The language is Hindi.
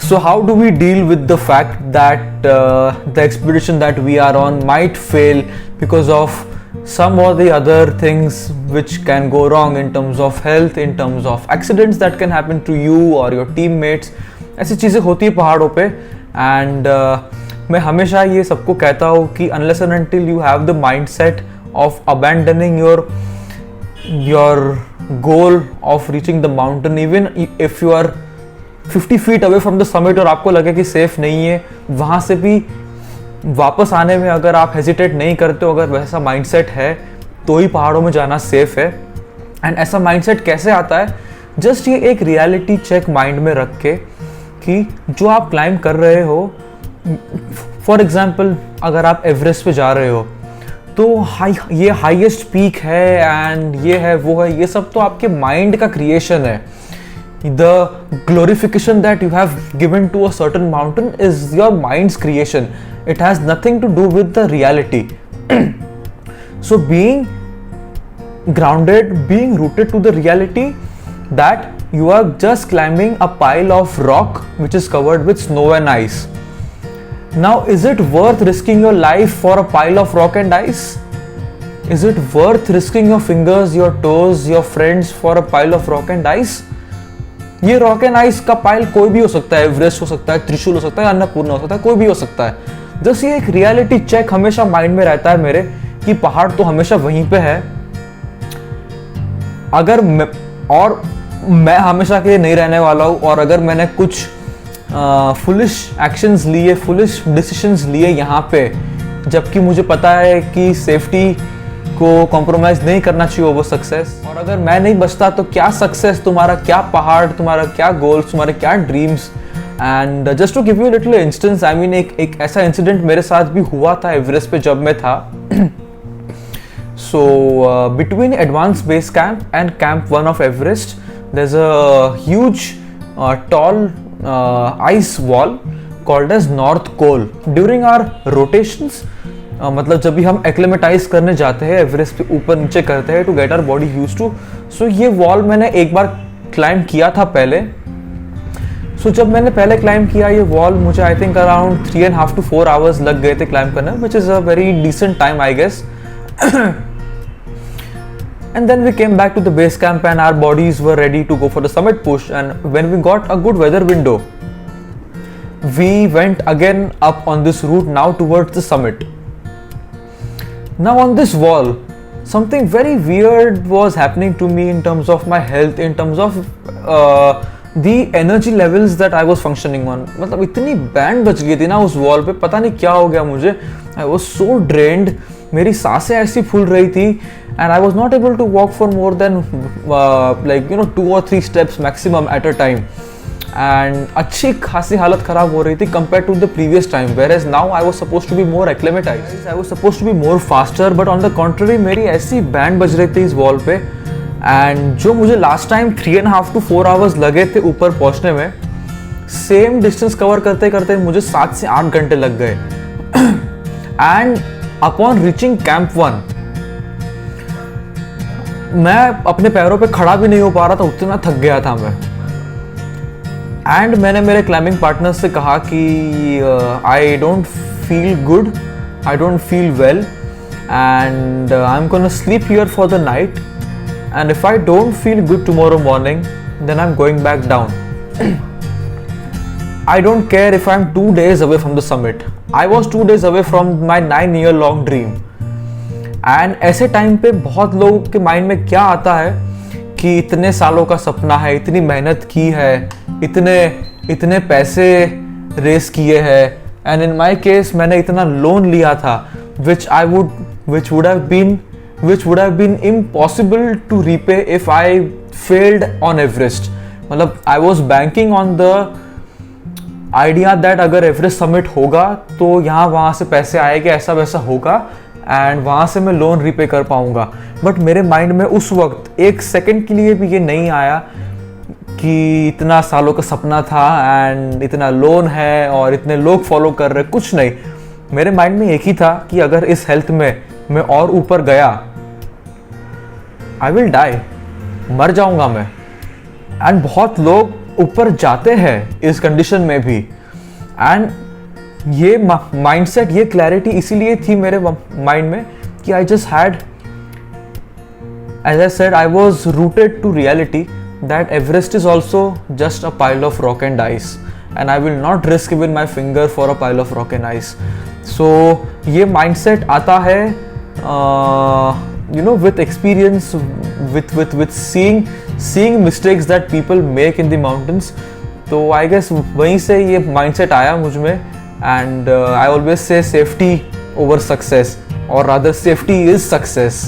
So how do we deal with the fact that the expedition that we are on might fail because of some or the other things which can go wrong in terms of health, in terms of accidents that can happen to you or your teammates. ऐसी चीज़ें होती है पहाड़ों पे. And मैं हमेशा ये सबको कहता हूँ कि unless and until you have the mindset of abandoning your goal of reaching the mountain, even if you are 50 feet away from the summit और आपको लगे कि सेफ नहीं है, वहाँ से भी वापस आने में अगर आप हेजिटेट नहीं करते हो, अगर वैसा माइंडसेट है तो ही पहाड़ों में जाना सेफ है. एंड ऐसा माइंडसेट कैसे आता है? जस्ट ये एक रियलिटी चेक माइंड में रख के कि जो आप क्लाइंब कर रहे हो, फॉर एग्जाम्पल अगर आप एवरेस्ट पे जा रहे हो तो ये हाईएस्ट पीक है एंड ये है वो है, ये सब तो आपके माइंड का क्रिएशन है. The glorification that you have given to a certain mountain is your mind's creation. It has nothing to do with the reality. So being grounded, being rooted to the reality that you are just climbing a pile of rock which is covered with snow and ice. Now, is it worth risking your life for a pile of rock and ice? Is it worth risking your fingers, your toes, your friends for a pile of rock and ice? ये रॉक एंड आइस का पाइल कोई भी हो सकता है, एवरेस्ट हो सकता है, त्रिशूल हो सकता है, अन्नपूर्णा हो सकता है, कोई भी हो सकता है. जस्ट ये एक रियलिटी चेक हमेशा माइंड में रहता है मेरे कि पहाड़ तो हमेशा वहीं पे है. अगर मैं हमेशा के लिए नहीं रहने वाला हूँ और अगर मैंने कुछ फुलिश एक्शंस लिए, फुलिश डिसीजंस लिए यहाँ पे, जबकि मुझे पता है कि सेफ्टी को कॉम्प्रोमाइज नहीं करना चाहिए वो सक्सेस, और अगर मैं नहीं बचता तो क्या सक्सेस, तुम्हारा क्या पहाड़, तुम्हारा क्या गोल्स, तुम्हारे क्या dreams. And just to give you little instance, I mean एक ऐसा इंसिडेंट मेरे साथ भी हुआ था एवरेस्ट पे जब मैं था. So between advance base camp and camp 1 of Everest there is a huge tall ice wall called as North Col. During our rotations, मतलब जब भी हम एक्लेमेटाइज करने जाते हैं एवरेस्ट पे ऊपर नीचे करते हैं to get our body used to. So ये वॉल मैंने एक बार क्लाइंब किया था पहले. सो जब मैंने पहले क्लाइंब किया ये वॉल, मुझे I think around 3.5 to 4 hours लग गए थे क्लाइंब करने, which is a very decent time I guess. And then we came back to the base camp and our bodies were ready to go for the summit push. And when we got a good weather window, we went again up on this route now towards the summit. Now on this wall, something very weird was happening to me in terms of my health, in terms of the energy levels that I was functioning on. मतलब इतनी बैंड बच गई थी ना उस वॉल पे, पता नहीं क्या हो गया मुझे. I was so drained, मेरी सांसें ऐसी फूल रही थी and I was not able to walk for more than 2 or 3 steps maximum at a time. And अच्छी खासी हालत खराब हो रही थी compared to the previous time, whereas now I was supposed to be more acclimatized, I was supposed to be more faster, but on the contrary मेरी ऐसी बैंड बज रही थी इस वॉल पे. एंड जो मुझे लास्ट टाइम 3.5 to 4 hours लगे थे ऊपर पहुंचने में, सेम डिस्टेंस कवर करते करते मुझे 7 से 8 घंटे लग गए. एंड अपॉन रीचिंग कैंप 1 मैं अपने पैरों पे खड़ा भी नहीं हो पा रहा था, उतना थक गया था मैं. एंड मैंने मेरे क्लाइंबिंग पार्टनर से कहा कि I don't feel good, I don't feel well and I am gonna sleep here for the night, and if I don't feel good tomorrow morning, then I'm going back down. I don't care if I'm 2 days away from the summit. I was 2 days away from my 9-year-long dream. And ऐसे टाइम पे बहुत लोगों के माइंड में क्या आता है कि इतने सालों का सपना है, इतनी मेहनत की है, इतने पैसे रेस किए हैं, and in my case मैंने इतना लोन लिया था which would have been impossible to repay if I failed on Everest. मतलब I was banking on the idea that अगर एवरेस्ट समिट होगा तो यहाँ वहाँ से पैसे आएंगे, ऐसा वैसा होगा एंड वहाँ से मैं लोन रीपे कर पाऊँगा. बट मेरे माइंड में उस वक्त एक सेकंड के लिए भी ये नहीं आया कि इतना सालों का सपना था एंड इतना लोन है और इतने लोग फॉलो कर रहे, कुछ नहीं. मेरे माइंड में एक ही था कि अगर इस हेल्थ में मैं और ऊपर गया, आई विल डाई, मर जाऊंगा मैं. एंड बहुत लोग ऊपर जाते हैं इस कंडीशन में भी। एंड ये माइंडसेट, ये क्लैरिटी इसीलिए थी मेरे माइंड में कि I just had, as I said, I was rooted to reality that Everest is also just a pile of rock and ice, and I will not risk even my finger for a pile of rock and ice. So ये mindset आता है with experience, with seeing mistakes that people make in the mountains. तो I guess वहीं से ये mindset आया मुझ में, and I always say safety over success, or rather safety is success.